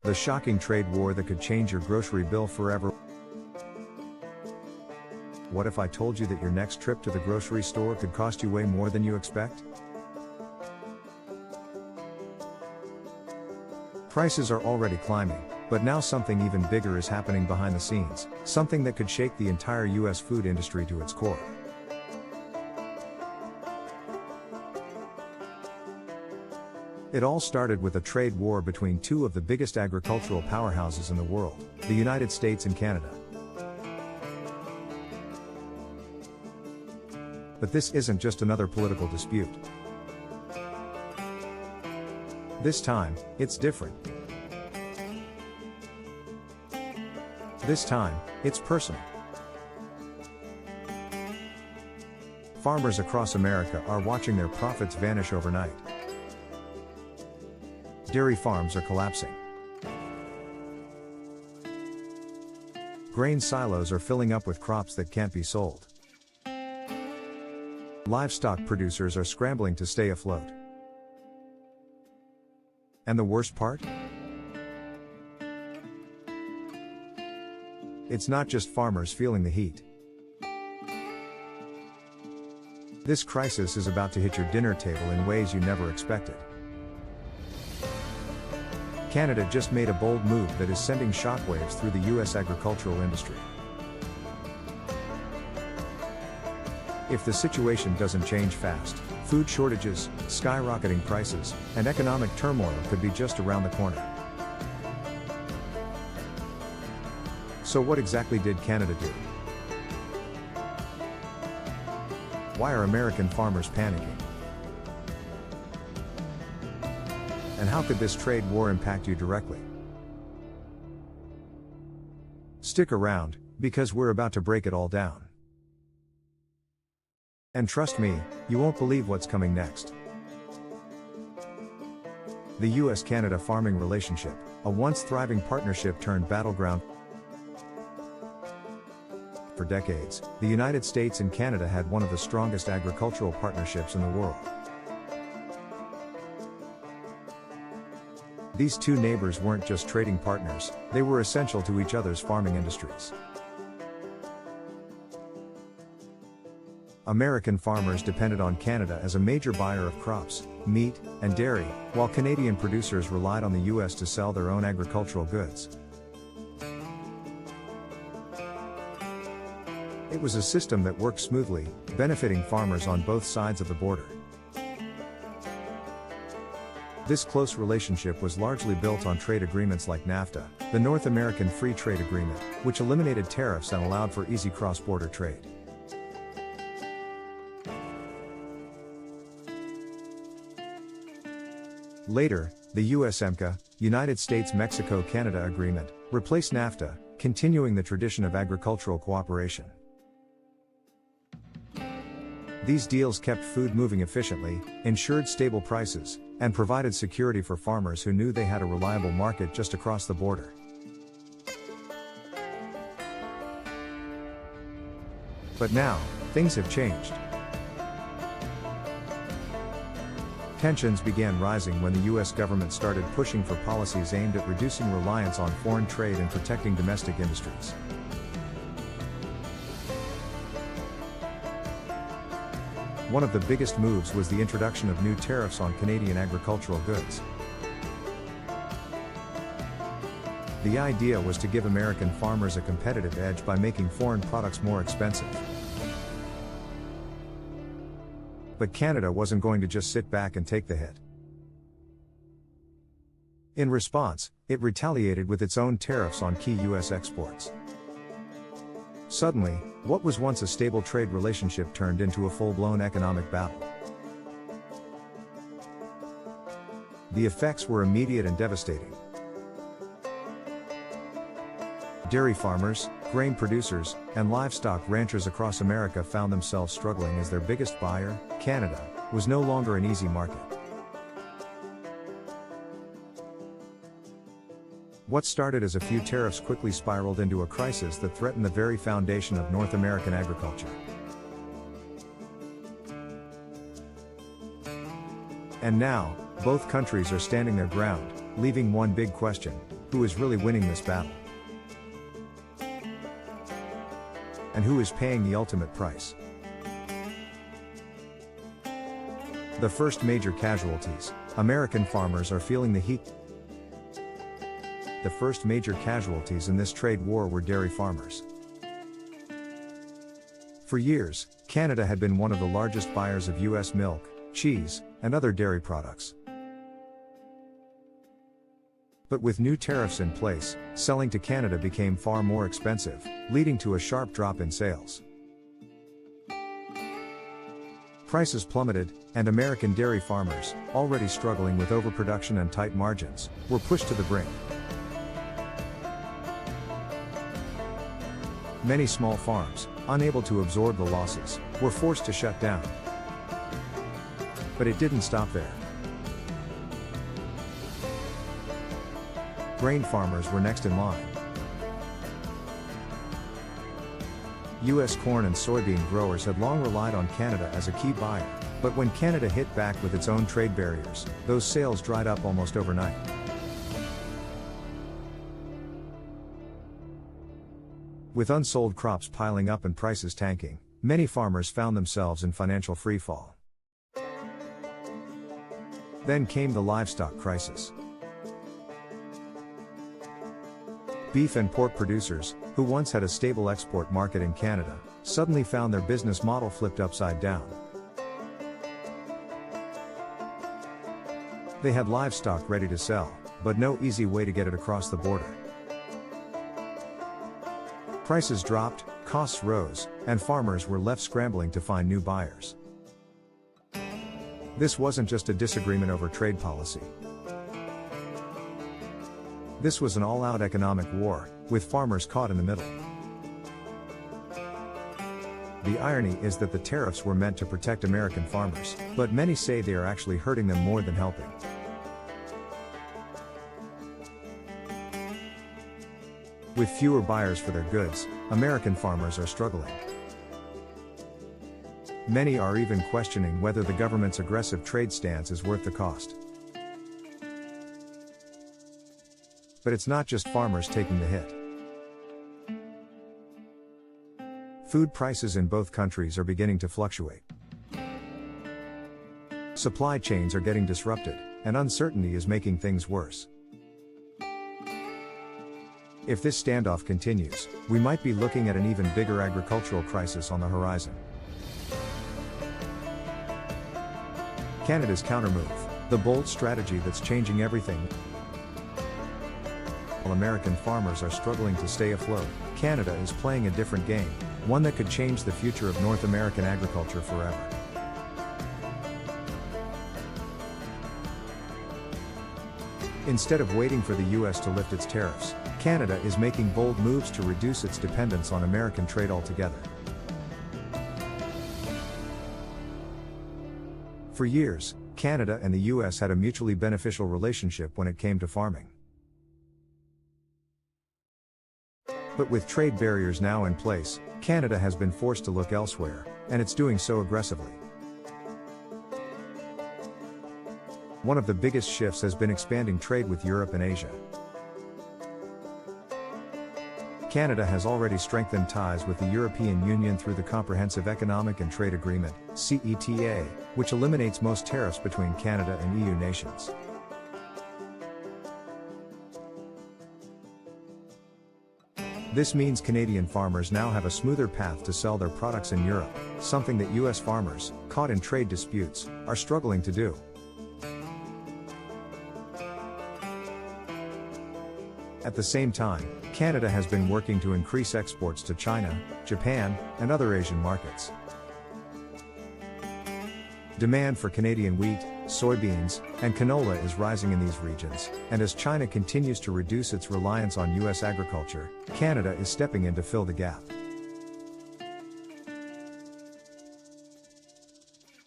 The shocking trade war that could change your grocery bill forever. What if I told you that your next trip to the grocery store could cost you way more than you expect? Prices are already climbing, but now something even bigger is happening behind the scenes, something that could shake the entire US food industry to its core. It all started with a trade war between two of the biggest agricultural powerhouses in the world, the United States and Canada. But this isn't just another political dispute. This time, it's different. This time, it's personal. Farmers across America are watching their profits vanish overnight. Dairy farms are collapsing. Grain silos are filling up with crops that can't be sold. Livestock producers are scrambling to stay afloat. And the worst part? It's not just farmers feeling the heat. This crisis is about to hit your dinner table in ways you never expected. Canada just made a bold move that is sending shockwaves through the US agricultural industry. If the situation doesn't change fast, food shortages, skyrocketing prices, and economic turmoil could be just around the corner. So what exactly did Canada do? Why are American farmers panicking? And how could this trade war impact you directly? Stick around, because we're about to break it all down. And trust me, you won't believe what's coming next. The US-Canada farming relationship, a once thriving partnership turned battleground. For decades, the United States and Canada had one of the strongest agricultural partnerships in the world. These two neighbors weren't just trading partners, they were essential to each other's farming industries. American farmers depended on Canada as a major buyer of crops, meat, and dairy, while Canadian producers relied on the US to sell their own agricultural goods. It was a system that worked smoothly, benefiting farmers on both sides of the border. This close relationship was largely built on trade agreements like NAFTA, the North American Free Trade Agreement, which eliminated tariffs and allowed for easy cross-border trade. Later, the USMCA, United States-Mexico-Canada Agreement, replaced NAFTA, continuing the tradition of agricultural cooperation. These deals kept food moving efficiently, ensured stable prices, and provided security for farmers who knew they had a reliable market just across the border. But now, things have changed. Tensions began rising when the US government started pushing for policies aimed at reducing reliance on foreign trade and protecting domestic industries. One of the biggest moves was the introduction of new tariffs on Canadian agricultural goods. The idea was to give American farmers a competitive edge by making foreign products more expensive. But Canada wasn't going to just sit back and take the hit. In response, it retaliated with its own tariffs on key US exports. Suddenly, what was once a stable trade relationship turned into a full-blown economic battle. The effects were immediate and devastating. Dairy farmers, grain producers, and livestock ranchers across America found themselves struggling as their biggest buyer, Canada, was no longer an easy market. What started as a few tariffs quickly spiraled into a crisis that threatened the very foundation of North American agriculture. And now, both countries are standing their ground, leaving one big question: who is really winning this battle? And who is paying the ultimate price? The first major casualties. American farmers are feeling the heat. The first major casualties in this trade war were dairy farmers. For years, Canada had been one of the largest buyers of U.S. milk, cheese, and other dairy products. But with new tariffs in place, selling to Canada became far more expensive, leading to a sharp drop in sales. Prices plummeted, and American dairy farmers, already struggling with overproduction and tight margins, were pushed to the brink. Many small farms, unable to absorb the losses, were forced to shut down. But it didn't stop there. Grain farmers were next in line. U.S. corn and soybean growers had long relied on Canada as a key buyer, but when Canada hit back with its own trade barriers, those sales dried up almost overnight. With unsold crops piling up and prices tanking, many farmers found themselves in financial freefall. Then came the livestock crisis. Beef and pork producers, who once had a stable export market in Canada, suddenly found their business model flipped upside down. They had livestock ready to sell, but no easy way to get it across the border. Prices dropped, costs rose, and farmers were left scrambling to find new buyers. This wasn't just a disagreement over trade policy. This was an all-out economic war, with farmers caught in the middle. The irony is that the tariffs were meant to protect American farmers, but many say they are actually hurting them more than helping. With fewer buyers for their goods, American farmers are struggling. Many are even questioning whether the government's aggressive trade stance is worth the cost. But it's not just farmers taking the hit. Food prices in both countries are beginning to fluctuate. Supply chains are getting disrupted, and uncertainty is making things worse. If this standoff continues, we might be looking at an even bigger agricultural crisis on the horizon. Canada's countermove, the bold strategy that's changing everything. While American farmers are struggling to stay afloat, Canada is playing a different game, one that could change the future of North American agriculture forever. Instead of waiting for the U.S. to lift its tariffs, Canada is making bold moves to reduce its dependence on American trade altogether. For years, Canada and the U.S. had a mutually beneficial relationship when it came to farming. But with trade barriers now in place, Canada has been forced to look elsewhere, and it's doing so aggressively. One of the biggest shifts has been expanding trade with Europe and Asia. Canada has already strengthened ties with the European Union through the Comprehensive Economic and Trade Agreement, CETA, which eliminates most tariffs between Canada and EU nations. This means Canadian farmers now have a smoother path to sell their products in Europe, something that US farmers, caught in trade disputes, are struggling to do. At the same time, Canada has been working to increase exports to China, Japan, and other Asian markets. Demand for Canadian wheat, soybeans, and canola is rising in these regions, and as China continues to reduce its reliance on U.S. agriculture, Canada is stepping in to fill the gap.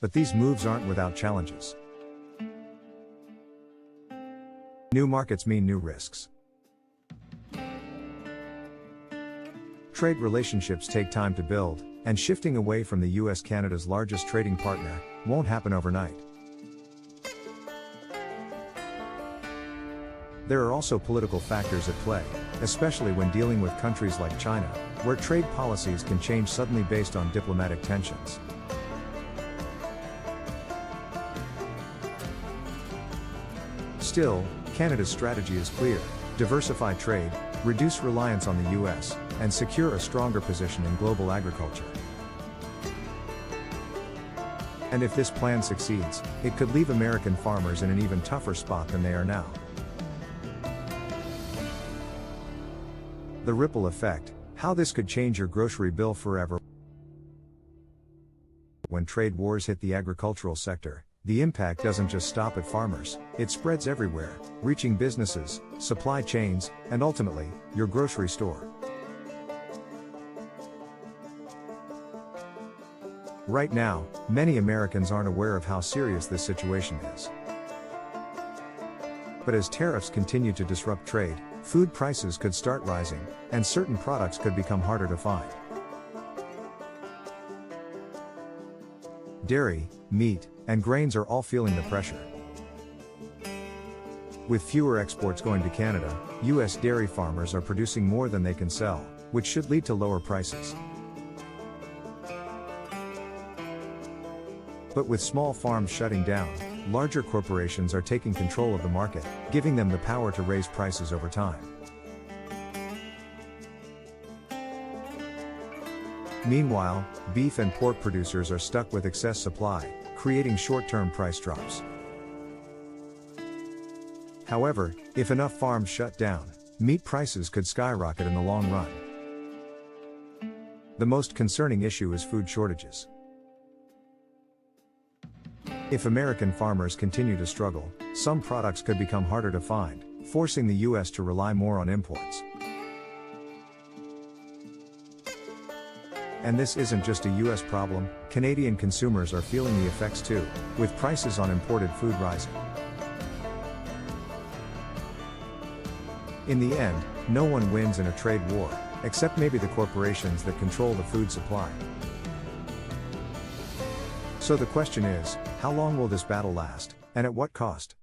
But these moves aren't without challenges. New markets mean new risks. Trade relationships take time to build, and shifting away from the U.S., Canada's largest trading partner, won't happen overnight. There are also political factors at play, especially when dealing with countries like China, where trade policies can change suddenly based on diplomatic tensions. Still, Canada's strategy is clear: diversify trade, reduce reliance on the US, and secure a stronger position in global agriculture. And if this plan succeeds, it could leave American farmers in an even tougher spot than they are now. The ripple effect: how this could change your grocery bill forever. When trade wars hit the agricultural sector, the impact doesn't just stop at farmers, it spreads everywhere, reaching businesses, supply chains, and ultimately, your grocery store. Right now, many Americans aren't aware of how serious this situation is. But as tariffs continue to disrupt trade, food prices could start rising, and certain products could become harder to find. Dairy, meat, and grains are all feeling the pressure. With fewer exports going to Canada, US dairy farmers are producing more than they can sell, which should lead to lower prices. But with small farms shutting down, larger corporations are taking control of the market, giving them the power to raise prices over time. Meanwhile, beef and pork producers are stuck with excess supply, creating short-term price drops. However, if enough farms shut down, meat prices could skyrocket in the long run. The most concerning issue is food shortages. If American farmers continue to struggle, some products could become harder to find, forcing the US to rely more on imports. And this isn't just a US problem, Canadian consumers are feeling the effects too, with prices on imported food rising. In the end, no one wins in a trade war, except maybe the corporations that control the food supply. So the question is, how long will this battle last, and at what cost?